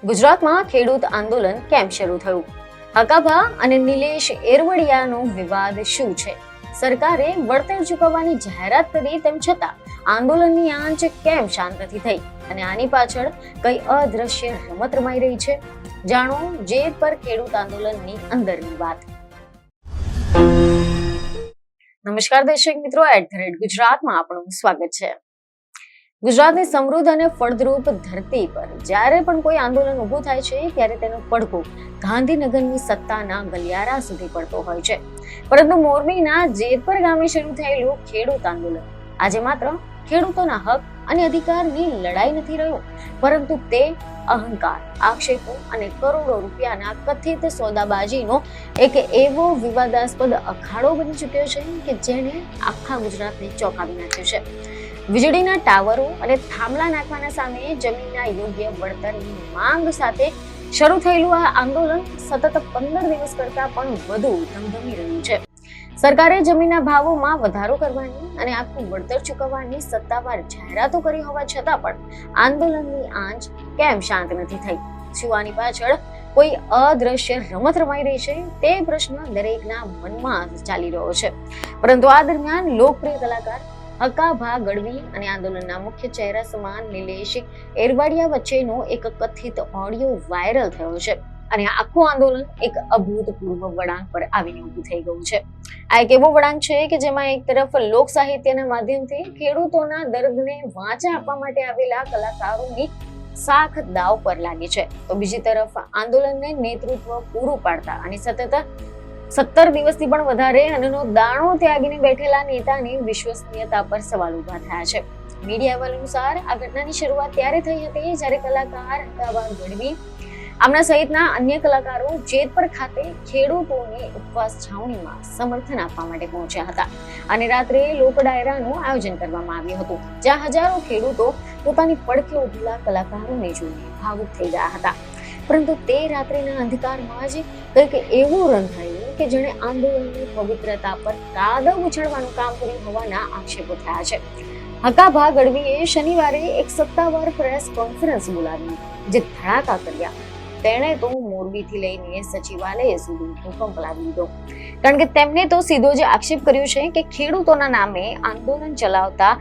ગુજરાતમાં ખેડૂત આંદોલન કેમ શરૂ થયું? હકાભા અને નિલેશ એરવડિયાનો વિવાદ શું છે? સરકારે વળતર ચૂકવવાની જાહેરાત કરી તેમ છતાં આંદોલનની આંચ કેમ શાંત નથી થઈ અને આની પાછળ કઈ અદ્રશ્ય રમત રમાઈ રહી છે? જાણો જેત પર ખેડૂત આંદોલનની અંદરની વાત. નમસ્કાર દર્શક મિત્રો, @ગુજરાતમાં આપણું સ્વાગત છે. ગુજરાતની સમૃદ્ધ અને ફળદ્રુપ ધરતી પર જ્યારે પણ કોઈ આંદોલન ઊભું થાય છે ત્યારે તેનો પડઘો ગાંધીનગરની સત્તાના ગલિયારા સુધી પડતો હોય છે. પરંતુ મોરબીના જેતપર ગામે શરૂ થયેલું ખેડૂત આંદોલન આજે માત્ર ખેડૂતોના હક અને અધિકારની લડાઈ નથી રહ્યું, પરંતુ તે અહંકાર, આક્ષેપો અને કરોડો રૂપિયાના કથિત સોદાબાજીનો એક એવો વિવાદાસ્પદ અખાડો બની ચૂક્યો છે કે જેણે આખા ગુજરાતને ચોંકાવી નાખ્યું છે. વીજળીના ટાવરો અને થાંભલા નાખવાના સામે જમીનના યોગ્ય વળતરની માંગ સાથે શરૂ થયેલું આ આંદોલન સતત 15 દિવસ કરતા પણ વધુ ધમધમી રહ્યું છે. સરકારે જમીનના ભાવોમાં વધારો કરવાની અને આખું વળતર ચૂકવવાની સત્તાવાર જાહેરાતો કરી હોવા છતાં પણ આંદોલનની આંચ કેમ શાંત નથી થઈ? શું આની પાછળ કોઈ અદ્રશ્ય રમત રમાઈ રહી છે? તે પ્રશ્ન દરેકના મનમાં ચાલી રહ્યો છે. પરંતુ આ દરમિયાન લોકપ્રિય કલાકાર હકાભા ગઢવી અને આંદોલનના મુખ્ય ચહેરા સમાન નિલેશ એરવડિયા વચ્ચેનો એક કથિત ઓડિયો વાયરલ થયો છે અને આખું આંદોલન એક અભૂતપૂર્વ વળાંક પર આવીને ઊભું થઈ ગયું છે. આ એક એવો વળાંક છે કે જેમાં એક તરફ લોક સાહિત્યના માધ્યમથી ખેડૂતોના દર્દને વાચા આપવા માટે આવેલા કલાકારોની સાખ દાવ પર લાગી છે, તો બીજી તરફ આંદોલનને નેતૃત્વ પૂરું પાડતા અને સતત 17 દિવસથી પણ વધારે અન્નનો દાણો ત્યાગીને બેઠેલા નેતાની વિશ્વસનીયતા પર સવાલ ઉભા થયા છે. મીડિયા અહેવાલ અનુસાર આ ઘટનાની શરૂઆત ત્યારે થઈ હતી જ્યારે કલાકાર હકાભા ગઢવી આમના સહિતના અન્ય કલાકારો જેતપર ખાતે ખેડૂતોની ઉપવાસ છાવણીમાં સમર્થન આપવા માટે પહોંચ્યા હતા અને રાત્રે લોક ડાયરાનું આયોજન કરવામાં આવ્યું હતું, જ્યાં હજારો ખેડૂતો પોતાની પડખે ઉભેલા કલાકારોને જોઈને ભાવુક થઈ ગયા હતા. પરંતુ તે રાત્રિના અંધકારમાં જ કંઈક એવું રંધાયું કે જેણે આંદોલનની પવિત્રતા પર કાદવ ઉછળવાનું કામ કર્યું હોવાના આક્ષેપો થયા છે. હકાભા ગઢવીએ શનિવારે એક સત્તાવાર પ્રેસ કોન્ફરન્સ બોલાવી જે ધડાકા કર્યા. તેણે તો મોરબીથી લઈને સચિવાલય સુધી ભૂકંપ લાવી દીધો, કારણ કે તેમને તો સીધો જ આક્ષેપ કર્યો છે કે ખેડૂતોના નામે આંદોલન ચલાવતા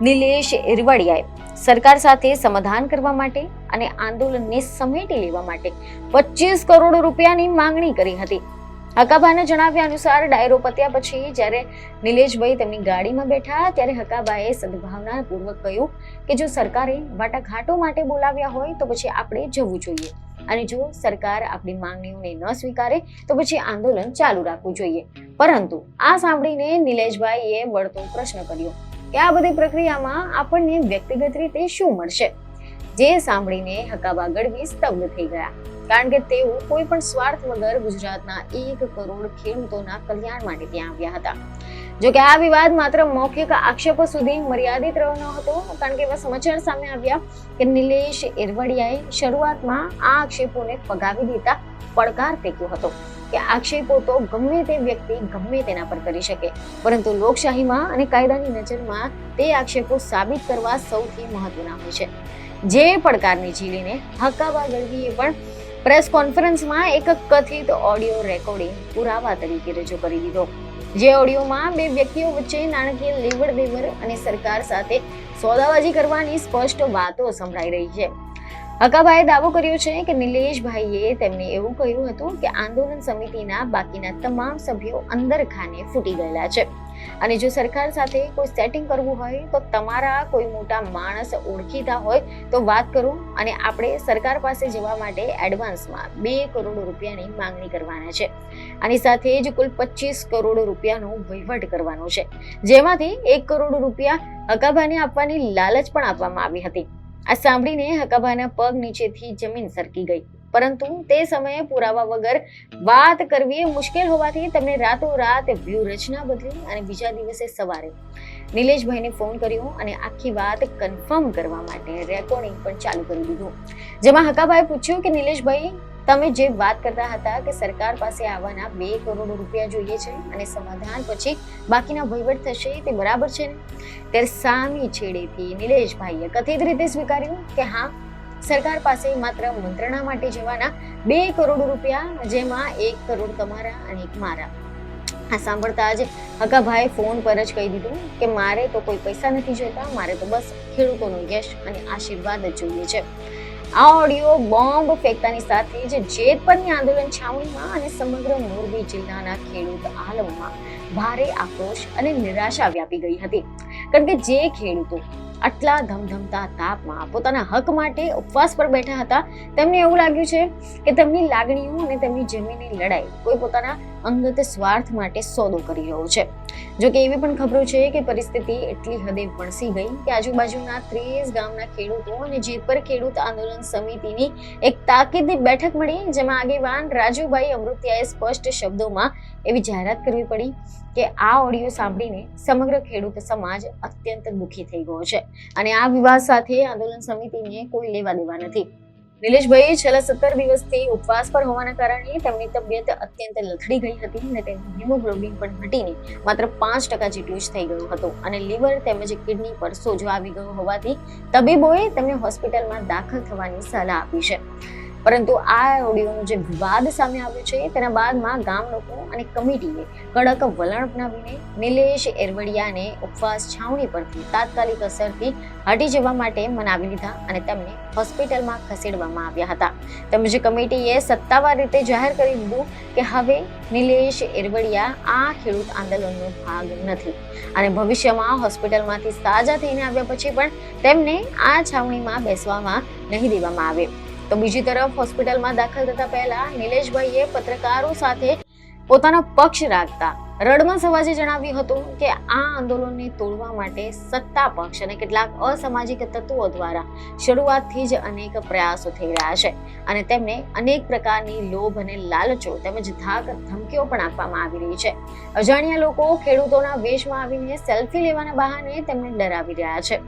નિલેશ એરવડિયાએ સરકાર સાથે સમાધાન કરવા માટે અને આંદોલનને સમેટી લેવા માટે 25 કરોડ રૂપિયાની માંગણી કરી હતી. હકાભાના જણાવ્યા અનુસાર ડાયરો પત્યા પછી જ્યારે નિલેશભાઈ તેમની ગાડીમાં બેઠા ત્યારે હકાભાએ સદભાવનાપૂર્વક કહ્યું કે જો સરકારે વાટાઘાટો માટે બોલાવ્યા હોય તો પછી આપણે જવું જોઈએ અને જો સરકાર આપણી માંગણીઓને ન સ્વીકારે તો પછી આંદોલન ચાલુ રાખવું જોઈએ. પરંતુ આ સાંભળીને નિલેશભાઈએ વળતો પ્રશ્ન કર્યો કે આ બધી પ્રક્રિયામાં આપણને વ્યક્તિગત રીતે શું મળશે? જે સાંભળીને હકાભા ગઢવી સ્તબ્ધ થઈ ગયા, કારણ કે તેઓ કોઈ પણ સ્વાર્થ વગર ગુજરાતના 1 કરોડ ખેડૂતોના કલ્યાણ માટે ત્યાં આવ્યા હતા. જોકે આ વિવાદ માત્ર મૌખિક આક્ષેપો સુધી મર્યાદિત રહ્યો ન હતો, કારણ કે એવા સમાચાર સામે આવ્યા કે નિલેશ એરવડિયાએ શરૂઆતમાં આ આક્ષેપોને ફગાવી દેતા પડકાર ફેંક્યો હતો કે આક્ષેપો તો ગમે તે વ્યક્તિ ગમે તેના પર કરી શકે, પરંતુ લોકશાહીમાં અને કાયદાની નજરમાં તે આક્ષેપો સાબિત કરવા સૌથી મહત્વના હોય છે. જે પડકારને ઝીલીને હકાભા ગઢવીએ પણ પ્રેસ કોન્ફરન્સમાં એક કથિત ઓડિયો રેકોર્ડિંગ પુરાવા તરીકે રજૂ કરી દીધો, જે ઓડિયોમાં બે વ્યક્તિઓ વચ્ચે નાણાકીય લેવડ દેવડ અને સરકાર સાથે સોદાબાજી કરવાની સ્પષ્ટ વાતો સંભળાઈ રહી છે. હકાભાએ દાવો કર્યો છે કે નિલેશભાઈએ તેમને એવું કહ્યું હતું કે આંદોલન સમિતિના બાકીના તમામ સભ્યો અંદર ખાને ફૂટી ગયેલા છે અને જો સરકાર સાથે કોઈ સેટિંગ કરવું હોય તો તમારા કોઈ મોટા માણસ ઓળખીતા હોય તો વાત કરો અને આપણે સરકાર પાસે જવા માટે એડવાન્સમાં 2 કરોડ રૂપિયાની માંગણી કરવાના છે. આની સાથે જ કુલ 25 કરોડ રૂપિયાનો વહીવટ કરવાનો છે, જેમાંથી 1 કરોડ રૂપિયા હકાભાને આપવાની લાલચ પણ આપવામાં આવી હતી. આ સાંભળીને હકાભાના પગ નીચેથી જમીન સરકી ગઈ, પરંતુ તે સમયે પુરાવા વગર વાત કરવી મુશ્કેલ હોવાથી તેમણે રાતોરાત વ્યૂહરચના બદલી અને બીજા દિવસે સવારે નિલેશભાઈને ફોન કર્યો અને આખી વાત કન્ફર્મ કરવા માટે રેકોર્ડિંગ પણ ચાલુ કરી દીધું, જેમાં હકાભાએ પૂછ્યું કે નિલેશભાઈ, તમે જે વાત કરતા હતા કે સરકાર પાસે આવવાના 2 કરોડ રૂપિયા જોઈએ છે અને સમાધાન પછી બાકીના વહીવટ થશે, તે બરાબર છે ને? ત્યારે સામી છેડેથી નિલેશભાઈએ કથિત રીતે સ્વીકાર્યું કે હા, સરકાર પાસે માત્ર મંત્રણા માટે જવાના 2 કરોડ રૂપિયા, જેમાં 1 કરોડ તમારા અને 1 મારા. આ સાંભળતા જ હકાભાઈ ફોન પર જ કહી દીધું કે મારે તો કોઈ પૈસા નથી જોઈતા, મારે તો બસ ખેડૂતોનો યશ અને આશીર્વાદ જ જોઈએ છે. આ ઓડિયો બોમ્બ ફેંકતાની સાથે જ જેતપરની આંદોલન છાવણીમાં અને સમગ્ર મોરબી જિલ્લાના ખેડૂત આલમમાં ભારે આક્રોશ અને નિરાશા વ્યાપી ગઈ હતી. કારણ કે જે ખેડૂતો આટલા ધમધમતા તાપમાં પોતાના હક માટે ઉપવાસ પર બેઠા હતા, તેમને એવું લાગ્યું છે કે તેમની લાગણીઓ અને તેમની જમીનની લડાઈ કોઈ પોતાના અંગત સ્વાર્થ માટે સોદો કરી રહ્યો છે. જોકે એવી પણ ખબરો છે કે પરિસ્થિતિ એટલી હદે વણસી ગઈ કે આજુબાજુના 30 ગામના ખેડૂતો અને જેતપર ખેડૂત આંદોલન સમિતિની એક તાકીદની બેઠક મળી, જેમાં આગેવાન રાજુભાઈ અમૃતિયાએ સ્પષ્ટ શબ્દોમાં એવી જાહેરાત કરવી પડી કે આ ઓડિયો સાંભળીને સમગ્ર ખેડૂત સમાજ અત્યંત દુઃખી થઈ ગયો છે અને આ વિવાદ સાથે આંદોલન સમિતિને કોઈ લેવા દેવા નથી. નિલેશભાઈ છેલ્લા 17 દિવસથી ઉપવાસ પર હોવાના કારણે તેમની તબિયત અત્યંત લથડી ગઈ હતી અને તેમનું હિમોગ્લોબિન પણ ઘટીને માત્ર 5% જેટલું જ થઈ ગયું હતું અને લીવર તેમજ કિડની પર સોજો આવી ગયો હોવાથી તબીબોએ તેમને હોસ્પિટલમાં દાખલ થવાની સલાહ આપી છે. પરંતુ આ ઓડિયોનો જે વિવાદ સામે આવ્યો છે તેના બાદમાં ગામ લોકો અને કમિટીએ કડક વલણ અપનાવીને નિલેશ એરવડિયાને ઉપવાસ છાવણી પરથી તાત્કાલિક અસરથી હટી જવા માટે મનાવી લીધા અને તેમને હોસ્પિટલમાં ખસેડવામાં આવ્યા હતા. તેમજ કમિટીએ સત્તાવાર રીતે જાહેર કરી દીધું કે હવે નિલેશ એરવડિયા આ ખેડૂત આંદોલનનો ભાગ નથી અને ભવિષ્યમાં હોસ્પિટલમાંથી સાજા થઈને આવ્યા પછી પણ તેમને આ છાવણીમાં બેસવામાં નહીં દેવામાં આવે. તો બીજી તરફ હોસ્પિટલમાં દાખલ થતા પહેલા નિલેશભાઈએ પત્રકારો સાથે પોતાનો પક્ષ રાખતા રડમસ અવાજે જણાવ્યું હતું કે આ આંદોલનને તોડવા માટે સત્તા પક્ષ અને કેટલાક અસામાજિક તત્વો દ્વારા શરૂઆતથી જ અનેક પ્રયાસો થઈ રહ્યા છે અને તેમને અનેક પ્રકારની લોભ અને લાલચો તેમજ ધાક ધમકીઓ પણ આપવામાં આવી રહી છે. અજાણ્યા લોકો ખેડૂતોના વેશમાં આવીને સેલ્ફી લેવાના બહાને તેમને ડરાવી રહ્યા છે.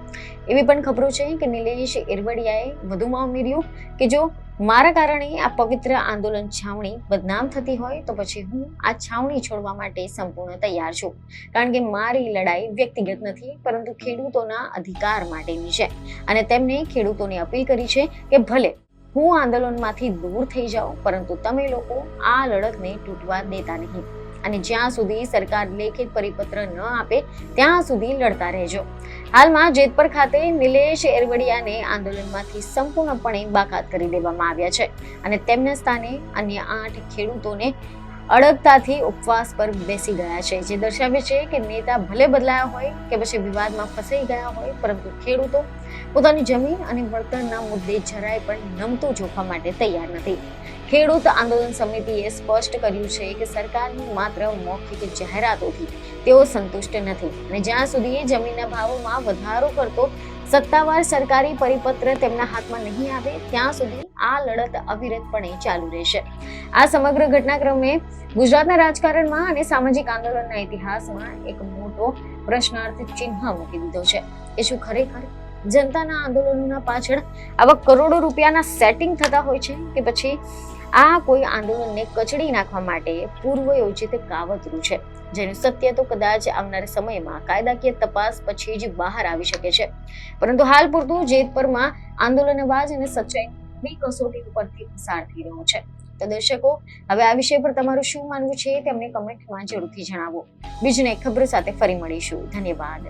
એવી પણ ખબરો છે કે નિલેશ એરવડિયાએ વધુમાં ઉમેર્યું કે જો મારા કારણે આ પવિત્ર આંદોલન છાવણી બદનામ થતી હોય તો પછી હું આ છાવણી છોડવા માટે સંપૂર્ણ તૈયાર છું, કારણ કે મારી લડાઈ વ્યક્તિગત નથી પરંતુ ખેડૂતોના અધિકાર માટેની છે અને તેમને ખેડૂતોને અપીલ કરી છે કે ભલે હું આંદોલનમાંથી દૂર થઈ જાઉં પરંતુ તમે લોકો આ લડતને તૂટવા દેતા નહીં અને જ્યાં સુધી સરકાર લેખિત પરિપત્ર ન આપે ત્યાં સુધી લડતા રહેજો. હાલમાં જેતપર ખાતે નિલેશ એરવડિયાને આંદોલનમાંથી સંપૂર્ણપણે બાકાત કરી દેવામાં આવ્યા છે અને તેમના સ્થાને અન્ય 8 ખેડૂતોને અડગતાથી ઉપવાસ પર બેસી ગયા છે, જે દર્શાવે છે કે નેતા ભલે બદલાયા હોય કે પછી વિવાદમાં ફસાઈ ગયા હોય પરંતુ ખેડૂતો પોતાની જમીન અને વળતરના મુદ્દે જરાય પણ નમતું જોખવા માટે તૈયાર નથી. ખેડૂત આંદોલન સમિતિએ સ્પષ્ટ કર્યું છે કે સરકારની માત્ર મૌખિક જાહેરાતોથી તેઓ સંતુષ્ટ નથી અને જ્યાં સુધી જમીનના ભાવોમાં વધારો કરતો સત્તાવાર સરકારી પરિપત્ર તેમના હાથમાં નહીં આવે ત્યાં સુધી આ લડત અવિરતપણે ચાલુ રહેશે. આ સમગ્ર ઘટનાક્રમે ગુજરાતના રાજકારણમાં અને સામાજિક આંદોલનના ઇતિહાસમાં એક મોટો પ્રશ્નાર્થ ચિહ્ન મૂકી દીધો છે કે શું ખરેખર જનતાના આંદોલનોના પાછળ આવા કરોડો રૂપિયાના સેટિંગ થતા હોય છે કે પછી આ કોઈ આંદોલનને કચડી નાખવા માટે પૂર્વ યોજિત કાવતરું છે, જેનું સત્ય તો કદાચ આવનારા સમયમાં કાયદાકીય તપાસ પછી જ બહાર આવી શકે છે. પરંતુ હાલ પૂરતું જેતપરમાં આંદોલન અવાજ અને સચ્ચાઈ કસોટી ઉપરથી પસાર થઈ રહ્યો છે. તો દર્શકો, હવે આ વિષય પર તમારું શું માનવું છે તેમને કમેન્ટમાં જરૂરથી જણાવો. બીજી એક ખબર સાથે ફરી મળીશું. ધન્યવાદ.